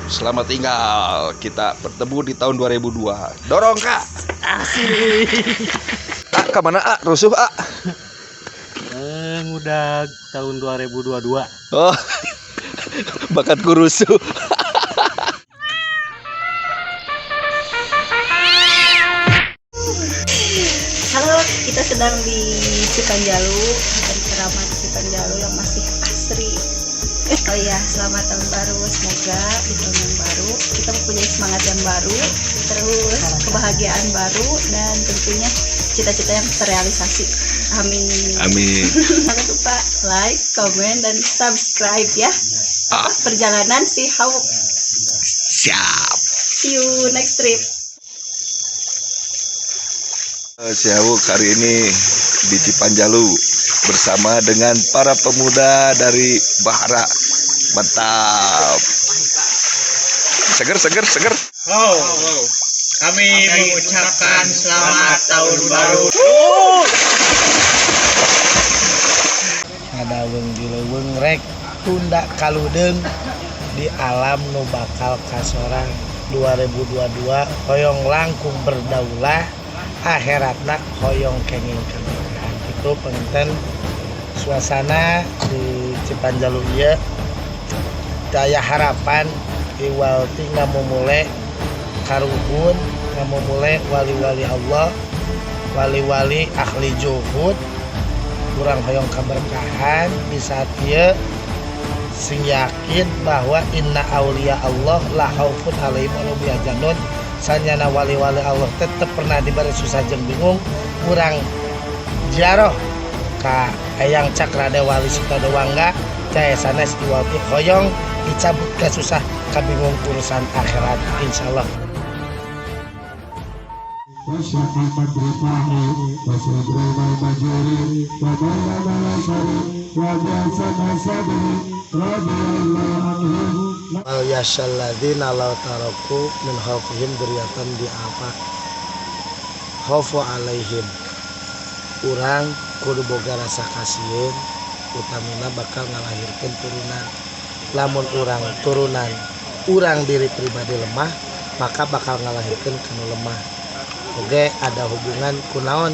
Selamat tinggal. Kita bertemu di tahun 2002. Dorong kak. Asik. Kemana rusuh Udah tahun 2022. Oh, bakatku rusuh. Halo, kita sedang di Cipanjalu, dan keramat Cipanjalu yang masih asri. Oh iya, selamat tahun baru. Semoga di tahun yang baru kita mempunyai semangat yang baru, terus kebahagiaan baru, dan tentunya cita-cita yang terrealisasi. Amin. Amin. Jangan lupa like, komen, dan subscribe ya. Perjalanan si Hawk. Siap. See you next trip. Siawuk hari ini di Cipanjalu bersama dengan para pemuda dari Bahara. Mantap. Seger. Kami mengucapkan selamat tahun baru. Ada weng rek tunda kaludeng di alam nu bakal kasorang 2022 hoyong langkung berdaulah akhiratna hoyong kenging kemerdekaan. Itu penginten suasana di Cipanjalu ieu daya harapan iwalti ngamumule karuhun ngamumule wali-wali Allah, wali-wali ahli juhud, kurang hoyong keberkahan di saat ieu sing yakin bahwa inna auliya Allah la khaufun alaihim wa lahum yahzanun. Sanyana wali-wali Allah tetep pernah diberi susah jeung bingung. Kurang ziarah ka Eyang Cakrade Wali Sukadewangga caya sanes iwalti hoyong dicabut ka susah kabingung urusan akhirat insyaallah. Al yashalladzina law taraku min khalfihim dzurriatan di'afa khaufu alaihim. Urang kudu boga rasa kasieun utamina bakal ngalahirkeun turunan. Lamun urang turunan urang diri pribadi lemah, maka bakal ngalahirkeun kanu lemah. Oge ada hubungan kunaon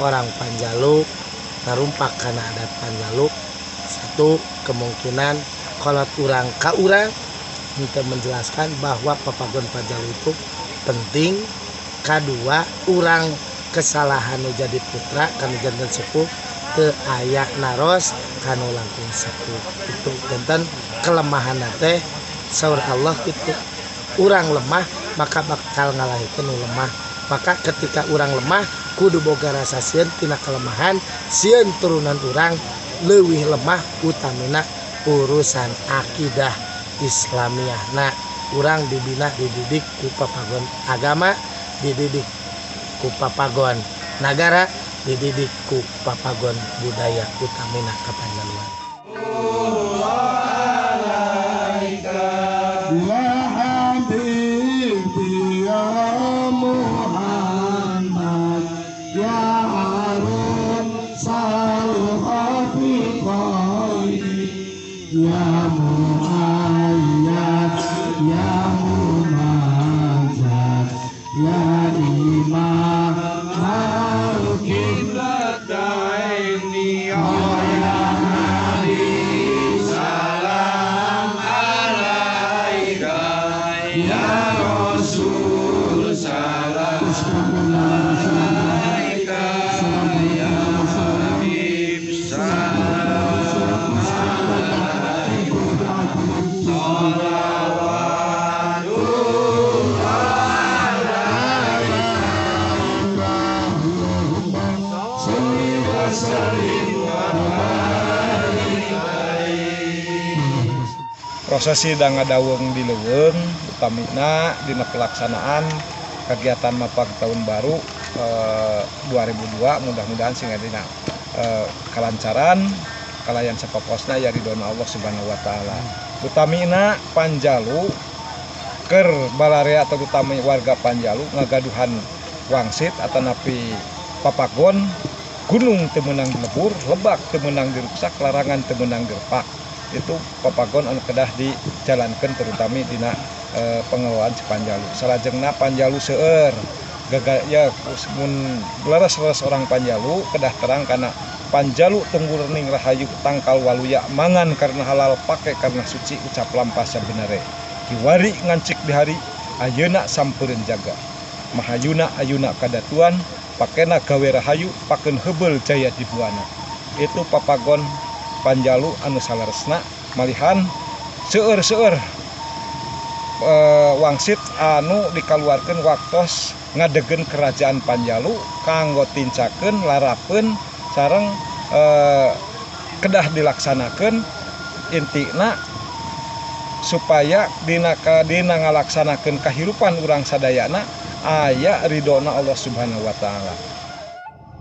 orang Panjalu narumpak kana adat Panjalu. Satu, kemungkinan kolot urang ka urang untuk menjelaskan bahwa papagon Panjalu itu penting. Kedua, urang kesalahan nu jadi putra kanu janten sepuh teu aya naros kanu langkung sepuh. Itu janten kelemahan teh saur Allah itu urang lemah maka bakal ngalahikeun nu lemah. Maka ketika urang lemah kudu boga rasa sieun tina kelemahan sieun turunan urang leuwih lemah utamina urusan akidah Islamiyah. Nah, urang dibina dididik ku papagon agama, dididik ku papagon nagara, dididik ku papagon budaya utamina kapanjaluan. Ya Muhammad, ya Munajat, ya Imam Al-Qiblat Daini, ya Nabi salam alaika, ya Rasul salam alaika, ya Habib salam. Prosesi dangadaweng di leuweung utamina dina pelaksanaan kegiatan mapag tahun baru 2002 mudah-mudahan sehingga dina kalancaran kalayan sapaposna ya ridona Allah Subhanahu wa taala. Utamina Panjalu keur balarea atau utami warga Panjalu ngagaduhan wangsit atanapi papagon gunung teu meunang dilebur, lebak teu meunang diruksak, larangan teu meunang direpak. itu papagon anu kedah dijalankan terutama dina pengelolaan Cipanjalu. Salajengna Panjalu seueur ya mun leres-leres orang Panjalu kedah terang karena Panjalu tunggurening rahayu tangkal waluya mangan karena halal pake karena suci ucap lampah sabenere kiwari ngancik di hari ayeuna sampereun jaga mahayuna ayuna kadatuan pakena gawe rahayu pakeun heubeul jaya di buana. Itu papagon Panjalu anu salaresna malihan seueur-seueur wangsit anu dikaluarkeun waktos ngadegen kerajaan Panjalu kanggo tincakeun larapeun sareng kedah dilaksanakeun intina supaya dina ngalaksanakeun kahirupan urang sadayana aya ridona Allah Subhanahu wa taala.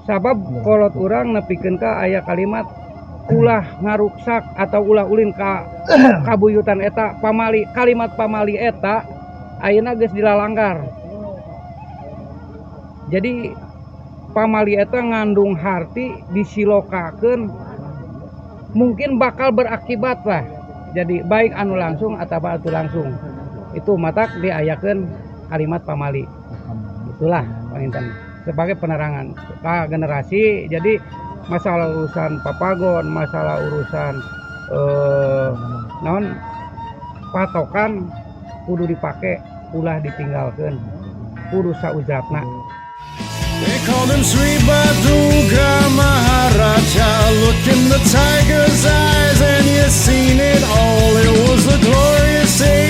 Sabab kolot urang nepikeun ka aya kalimat ulah ngaruksak atau ulah ulin ka kabuyutan eta pamali, kalimat pamali eta ayeuna geus dilalanggar. Jadi pamali eta ngandung harti disilokakeun mungkin bakal berakibat lah. Jadi baik anu langsung atau anu langsung. Itu matak diayakeun kalimat pamali. Itulah panginten sebagai penerangan ke generasi. Jadi masalah urusan papagon, masalah urusan non patokan kudu dipake ulah ditinggalkeun kudu saujratna. They call him Sri Baduga Maharaja. Look in the tiger's eyes and you've seen it all. It was the glorious age.